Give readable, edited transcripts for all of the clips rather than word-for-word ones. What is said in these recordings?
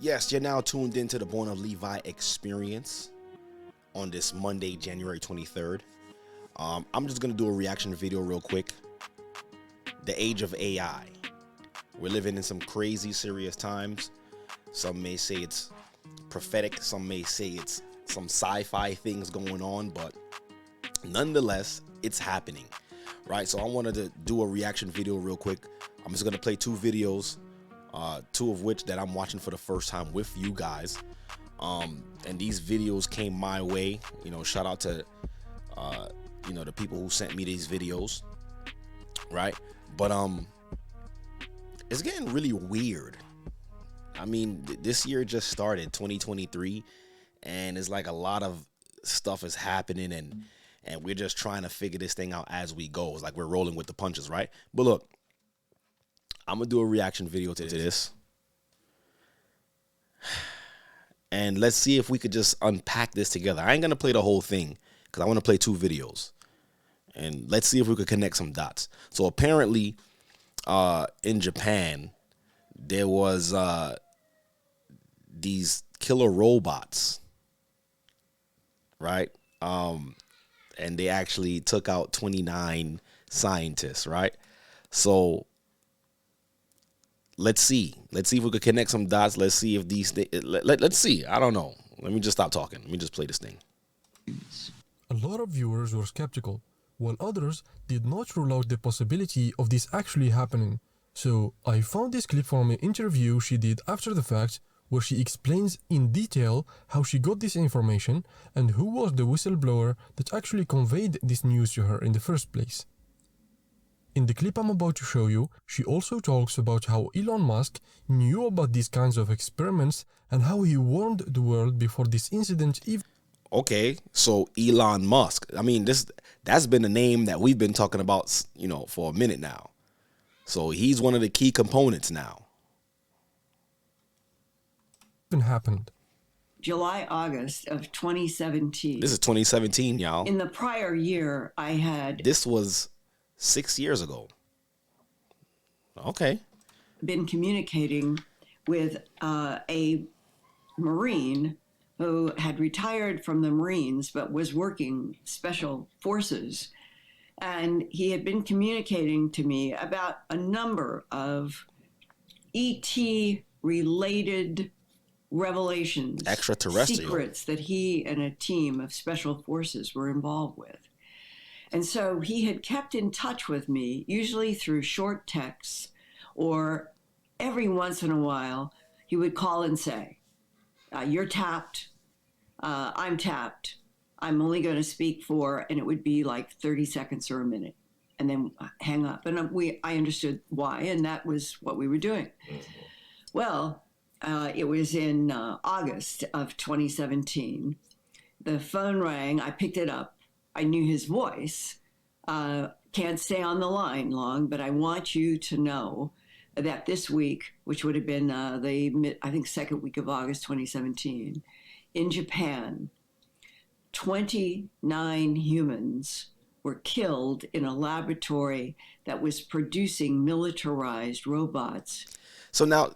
Yes, you're now tuned into the Born of Levi experience on this Monday, January 23rd. I'm just going to do a reaction video real quick. The age of AI. We're living in some crazy, serious times. Some may say it's prophetic. Some may say it's some sci-fi things going on, but nonetheless, it's happening, right? So I wanted to do a reaction video real quick. I'm just going to play two videos. Two of which that I'm watching for the first time with you guys. And these videos came my way. Shout out to the people who sent me these videos, right? But it's getting really weird. I mean, this year just started, 2023, and it's like a lot of stuff is happening, and we're just trying to figure this thing out as we go. It's like we're rolling with the punches, right? But look, I'm gonna do a reaction video to this, and let's see if we could just unpack this together. I ain't gonna play the whole thing because I want to play two videos, and let's see if we could connect some dots. So apparently, in Japan, there was these killer robots, right? And they actually took out 29 scientists, right? So let's see if we could connect some dots. Let's see if these let's see. I don't know. Let me just stop talking. Let me just play this thing. A lot of viewers were skeptical, while others did not rule out the possibility of this actually happening. So I found this clip from an interview she did after the fact, where she explains in detail how she got this information and who was the whistleblower that actually conveyed this news to her in the first place. In the clip I'm about to show you, she also talks about how Elon Musk knew about these kinds of experiments and how he warned the world before this incident even... Okay, so Elon Musk. I mean, that's been a name that we've been talking about, for a minute now. So he's one of the key components now. happened. July, August of 2017. This is 2017, y'all. In the prior year, I had... This was 6 years ago. Okay. Been communicating with a Marine who had retired from the Marines but was working special forces. And he had been communicating to me about a number of ET-related revelations, extraterrestrial secrets that he and a team of special forces were involved with. And so he had kept in touch with me, usually through short texts, or every once in a while, he would call and say, you're tapped, I'm tapped, I'm only going to speak for, and it would be like 30 seconds or a minute, and then hang up. And I understood why, and that was what we were doing. Well, it was in August of 2017. The phone rang, I picked it up. I knew his voice. Can't stay on the line long, but I want you to know that this week, which would have been second week of August 2017, in Japan, 29 humans were killed in a laboratory that was producing militarized robots. So now,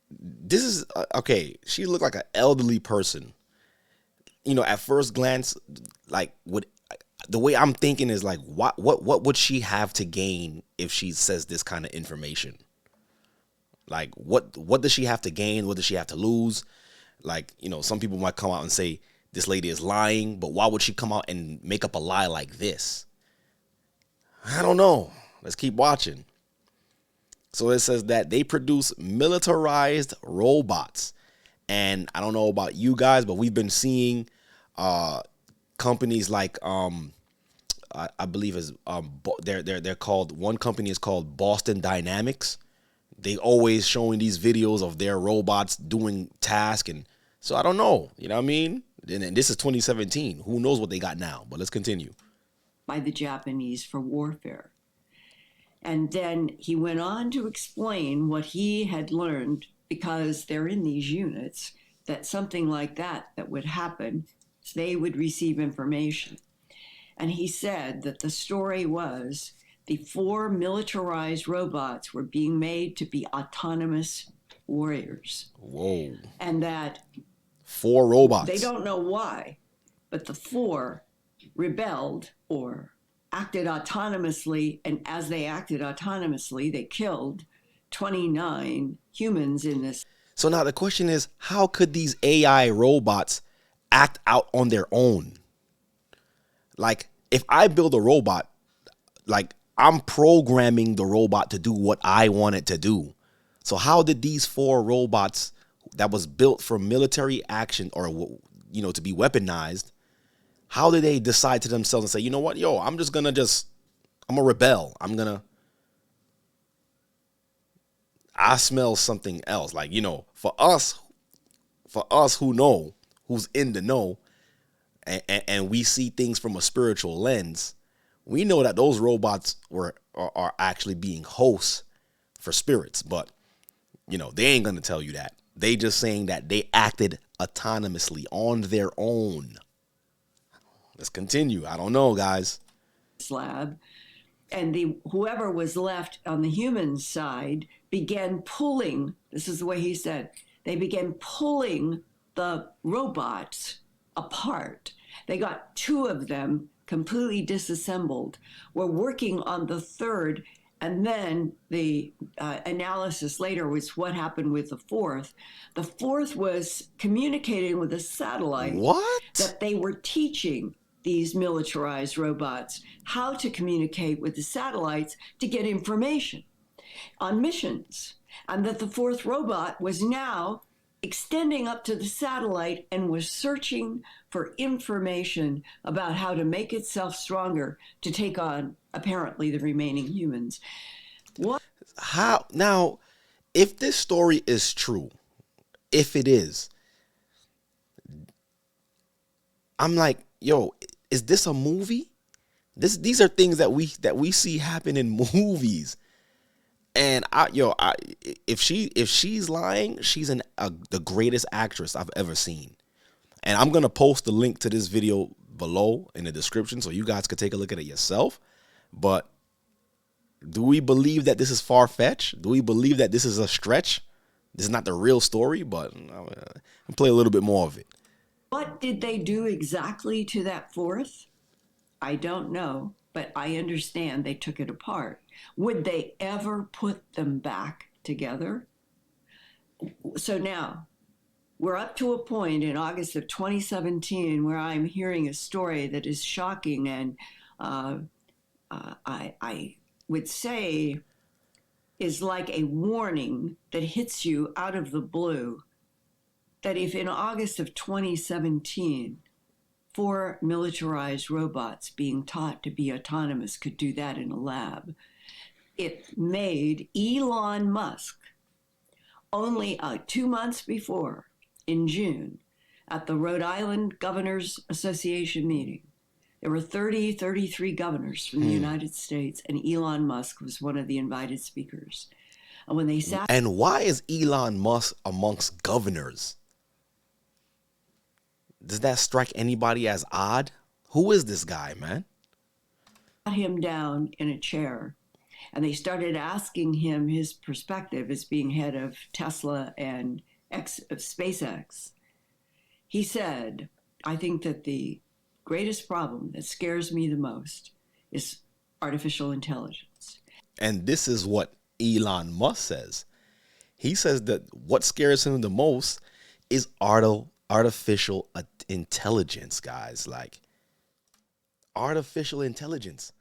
this is, okay, she looked like an elderly person. At first glance, like, the way I'm thinking is like, what would she have to gain if she says this kind of information? Like, what does she have to gain? What does she have to lose? Like, some people might come out and say, this lady is lying, but why would she come out and make up a lie like this? I don't know. Let's keep watching. So it says that they produce militarized robots. And I don't know about you guys, but we've been seeing companies like I believe they're called, one company is called Boston Dynamics. They always showing these videos of their robots doing tasks, and so I don't know, you know what I mean? And this is 2017. Who knows what they got now? But let's continue. By the Japanese for warfare. And then he went on to explain what he had learned, because they're in these units, that something like that would happen, they would receive information. And he said that the story was the 4 militarized robots were being made to be autonomous warriors. Whoa. And that 4 robots. they don't know why, but the 4 rebelled or acted autonomously. And as they acted autonomously, they killed 29 humans in this. So now the question is, how could these AI robots act out on their own? Like, if I build a robot, like, I'm programming the robot to do what I want it to do. So how did these 4 robots that was built for military action or, you know, to be weaponized, how did they decide to themselves and say, you know what, yo, I'm gonna rebel. I smell something else. Like, you know, for us who know, who's in the know, and we see things from a spiritual lens, we know that those robots are actually being hosts for spirits. But, you know, they ain't going to tell you that. They just saying that they acted autonomously on their own. Let's continue. I don't know, guys. Lab, and whoever was left on the human side began pulling. This is the way he said. They began pulling the robots apart. They got 2 of them completely disassembled. We're working on the 3rd, and then the analysis later was what happened with the 4th. The 4th was communicating with a satellite. What? That they were teaching these militarized robots how to communicate with the satellites to get information on missions, and that the 4th robot was now extending up to the satellite and was searching for information about how to make itself stronger to take on apparently the remaining humans. What? How now, if this story is true, if it is, I'm like, yo, is this a movie? These are things that we see happen in movies. And if she's lying, she's the greatest actress I've ever seen. And I'm gonna post the link to this video below in the description so you guys could take a look at it yourself. But do we believe that this is far-fetched? Do we believe that this is a stretch? This is not the real story, but I'll play a little bit more of it. What did they do exactly to that 4th? I don't know, but I understand they took it apart. Would they ever put them back together? So now we're up to a point in August of 2017 where I'm hearing a story that is shocking, and I would say is like a warning that hits you out of the blue, that if in August of 2017, 4 militarized robots being taught to be autonomous could do that in a lab, it made Elon Musk only 2 months before, in June, at the Rhode Island Governors Association meeting. There were 33 governors from the United States, and Elon Musk was one of the invited speakers. And when they sat... And why is Elon Musk amongst governors? Does that strike anybody as odd? Who is this guy, man? Him down in a chair, and they started asking him his perspective as being head of Tesla and SpaceX. He said, I think that the greatest problem that scares me the most is artificial intelligence. And this is what Elon Musk says. He says that what scares him the most is artificial intelligence, guys. Like, artificial intelligence.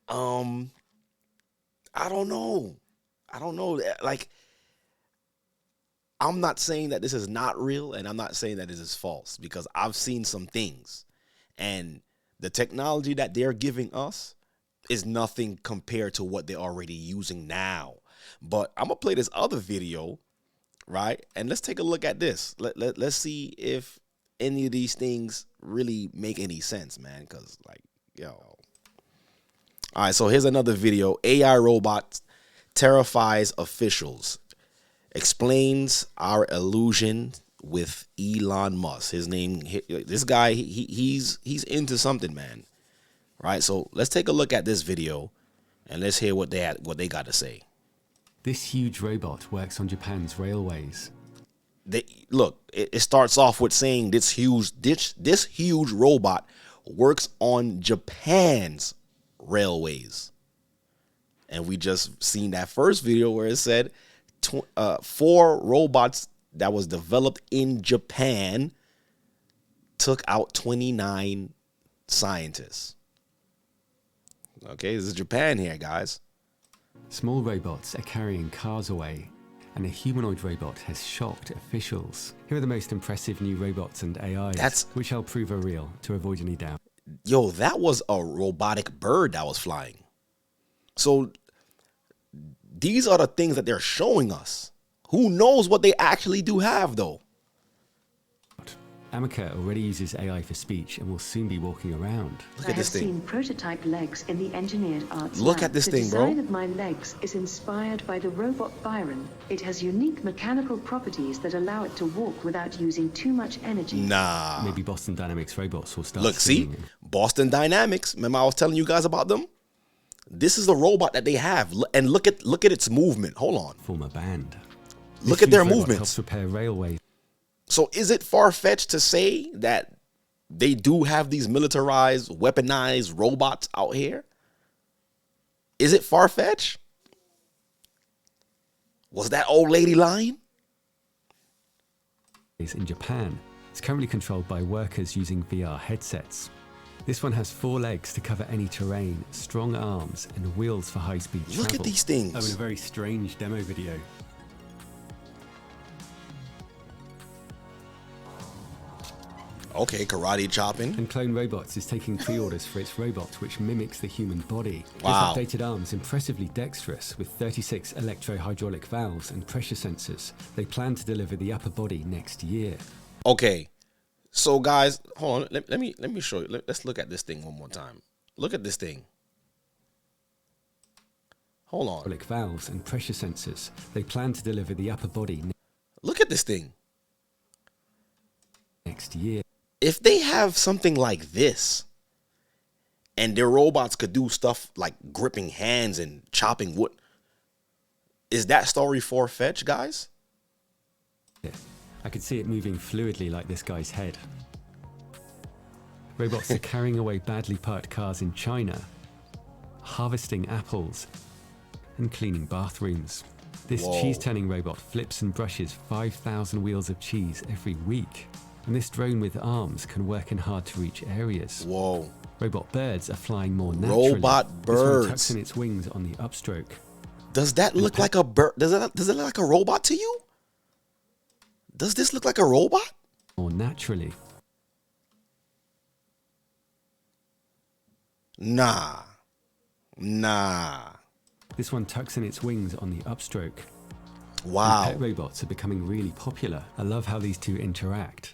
I don't know. Like, I'm not saying that this is not real, and I'm not saying that this is false, because I've seen some things, and the technology that they're giving us is nothing compared to what they're already using now. But I'm gonna play this other video, right? And let's take a look at this. Let's see if any of these things really make any sense, man. Because, like, yo. All right, so here's another video. AI robot terrifies officials. Explains our illusion with Elon Musk. His name, this guy, he's into something, man. Right? So let's take a look at this video and let's hear what they got to say. This huge robot works on Japan's railways. It starts off with saying this huge robot works on Japan's railways. And we just seen that first video where it said 4 robots that was developed in Japan took out 29 scientists. Okay, this is Japan here, guys. Small robots are carrying cars away, and a humanoid robot has shocked officials. Here are the most impressive new robots and AIs, which I'll prove are real to avoid any doubt. Yo, that was a robotic bird that was flying. So these are the things that they're showing us. Who knows what they actually do have, though? Amica already uses AI for speech and will soon be walking around. Look at this thing. I have seen prototype legs in the engineered arts Look lab. at this thing, bro. The design of my legs is inspired by the robot Byron. It has unique mechanical properties that allow it to walk without using too much energy. Nah. Maybe Boston Dynamics robots will start. Look, see? Boston Dynamics. Remember I was telling you guys about them? This is the robot that they have. And look at its movement. Hold on. Form a band. Look at their movements. Helps repair railways. So is it far-fetched to say that they do have these militarized, weaponized robots out here? Is it far-fetched? Was that old lady lying? In Japan, it's currently controlled by workers using VR headsets. This one has 4 legs to cover any terrain, strong arms, and wheels for high-speed travel. Look at these things. Oh, and a very strange demo video. Okay, karate chopping. And Clone Robots is taking pre-orders for its robot, which mimics the human body. Wow. This updated arm is impressively dexterous, with 36 electro-hydraulic valves and pressure sensors. They plan to deliver the upper body next year. Okay, so guys, hold on. Let me show you. Let's look at this thing one more time. Look at this thing. Hold on. Hydraulic valves and pressure sensors. They plan to deliver the upper body Look at this thing. next year. If they have something like this and their robots could do stuff like gripping hands and chopping wood, is that story far-fetched, guys? I could see it moving fluidly like this guy's head. Robots are carrying away badly parked cars in China, harvesting apples, and cleaning bathrooms. This Whoa. cheese-turning robot flips and brushes 5,000 wheels of cheese every week. And this drone with arms can work in hard-to-reach areas. Whoa. Robot birds are flying more naturally. Robot This one birds. tucks in its wings on the upstroke. Does that look like a bird? Does it look like a robot to you? Does this look like a robot? More naturally. Nah. This one tucks in its wings on the upstroke. Wow. Pet robots are becoming really popular. I love how these two interact.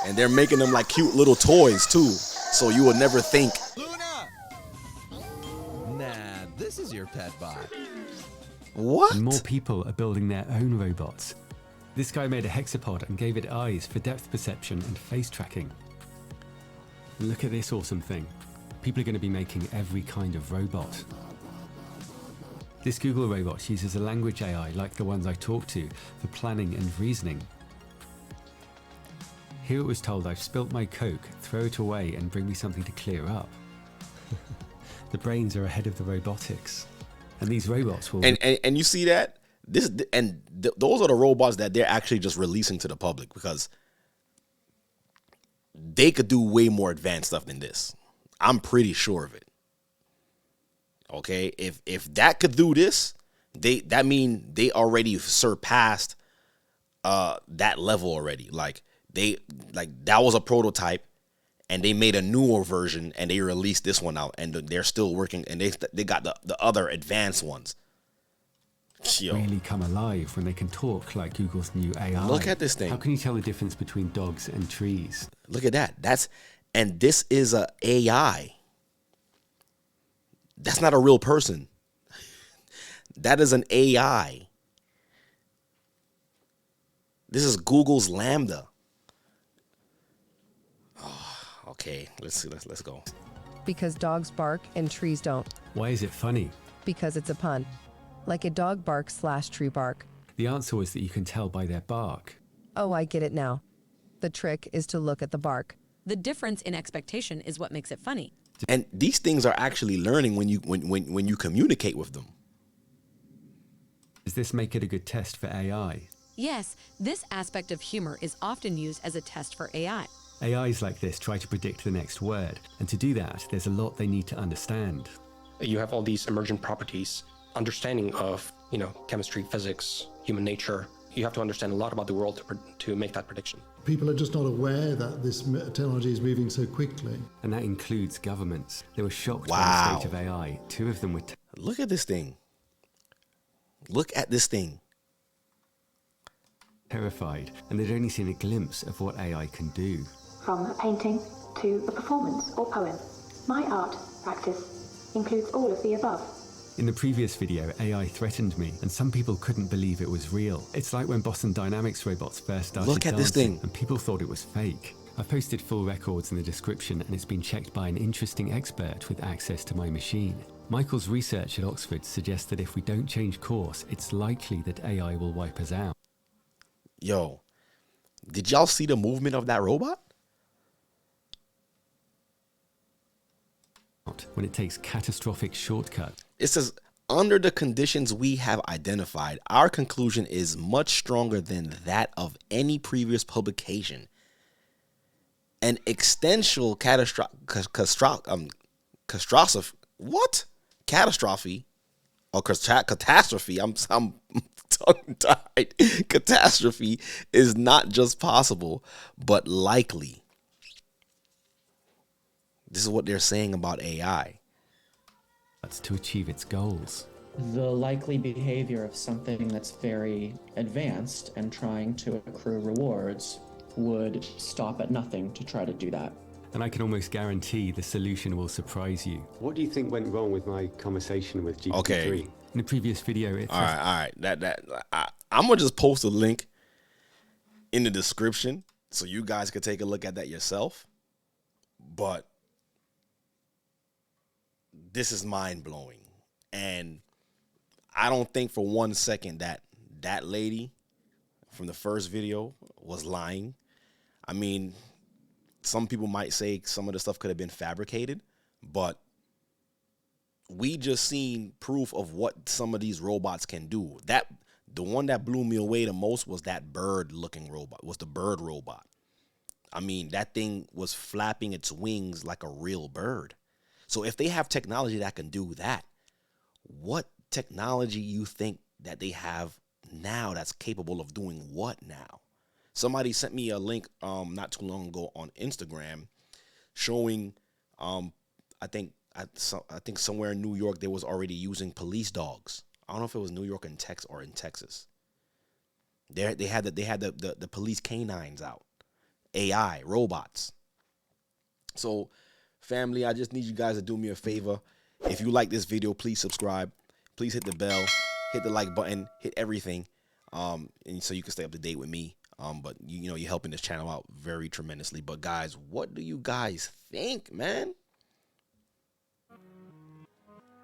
And they're making them like cute little toys too. So you would never think. Luna! Nah, this is your pet bot. What? And more people are building their own robots. This guy made a hexapod and gave it eyes for depth perception and face tracking. And look at this awesome thing. People are going to be making every kind of robot. This Google robot uses a language AI like the ones I talk to for planning and reasoning. Here it was told, I've spilt my Coke, throw it away and bring me something to clear up. The brains are ahead of the robotics. And these robots will... And you see that? Those are the robots that they're actually just releasing to the public because they could do way more advanced stuff than this. I'm pretty sure of it. Okay, if that could do this, that mean they already surpassed that level already. Like that was a prototype, and they made a newer version, and they released this one out, and they're still working, and they got the other advanced ones. Yo. Really come alive when they can talk like Google's new AI. Look at this thing. How can you tell the difference between dogs and trees? Look at that. And this is a AI. That's not a real person. That is an AI. This is Google's Lambda. Oh, Okay, let's see. Let's go. Because dogs bark and trees don't. Why is it funny? Because it's a pun. Like a dog bark / tree bark. The answer was that you can tell by their bark. Oh, I get it now. The trick is to look at the bark. The difference in expectation is what makes it funny. And these things are actually learning when you communicate with them. Does this make it a good test for AI? Yes, this aspect of humor is often used as a test for AI. AIs like this try to predict the next word, and to do that, there's a lot they need to understand. You have all these emergent properties, understanding of, chemistry, physics, human nature. You have to understand a lot about the world to make that prediction. People are just not aware that this technology is moving so quickly. And that includes governments. They were shocked Wow. by the state of AI. Two of them were Look at this thing. Look at this thing. terrified, and they'd only seen a glimpse of what AI can do. From a painting to a performance or poem, my art practice includes all of the above. In the previous video, AI threatened me, and some people couldn't believe it was real. It's like when Boston Dynamics robots first started Look at this dancing, thing. and people thought it was fake. I've posted full records in the description, and it's been checked by an interesting expert with access to my machine. Michael's research at Oxford suggests that if we don't change course, it's likely that AI will wipe us out. Yo, did y'all see the movement of that robot? When it takes catastrophic shortcuts. It says, under the conditions we have identified, our conclusion is much stronger than that of any previous publication. An extensional catastrophe, I'm tongue-tied. Catastrophe is not just possible, but likely. This is what they're saying about AI. That's to achieve its goals. The likely behavior of something that's very advanced and trying to accrue rewards would stop at nothing to try to do that. And I can almost guarantee the solution will surprise you. What do you think went wrong with my conversation with GPT-3? Okay. In the previous video, all right. I'm gonna just post a link in the description so you guys can take a look at that yourself. But this is mind-blowing, and I don't think for 1 second that that lady from the first video was lying. I mean, some people might say some of the stuff could have been fabricated, but we just seen proof of what some of these robots can do. The one that blew me away the most was that bird-looking robot, was the bird robot. I mean, that thing was flapping its wings like a real bird. So if they have technology that can do that, what technology you think that they have now that's capable of doing what now? Somebody sent me a link not too long ago on Instagram showing I think somewhere in New York they was already using police dogs. I don't know if it was New York and in Texas. They had the police canines out. AI, robots. So family, I just need you guys to do me a favor. If you like this video, please subscribe. Please hit the bell, hit the like button, hit everything, and so you can stay up to date with me. But you're helping this channel out very tremendously. But guys, what do you guys think, man?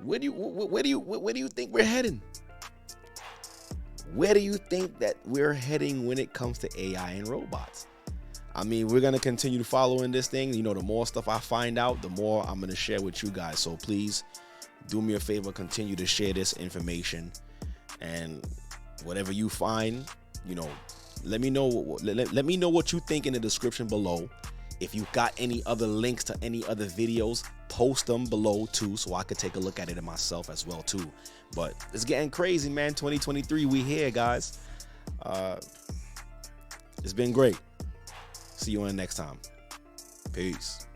Where do you think we're heading? Where do you think that we're heading when it comes to AI and robots? I mean, we're going to continue following this thing. The more stuff I find out, the more I'm going to share with you guys. So please do me a favor, continue to share this information. And whatever you find, let me know what you think in the description below. If you got any other links to any other videos, post them below too, so I could take a look at it myself as well too. But it's getting crazy, man. 2023, we here, guys. It's been great. See you on the next time. Peace.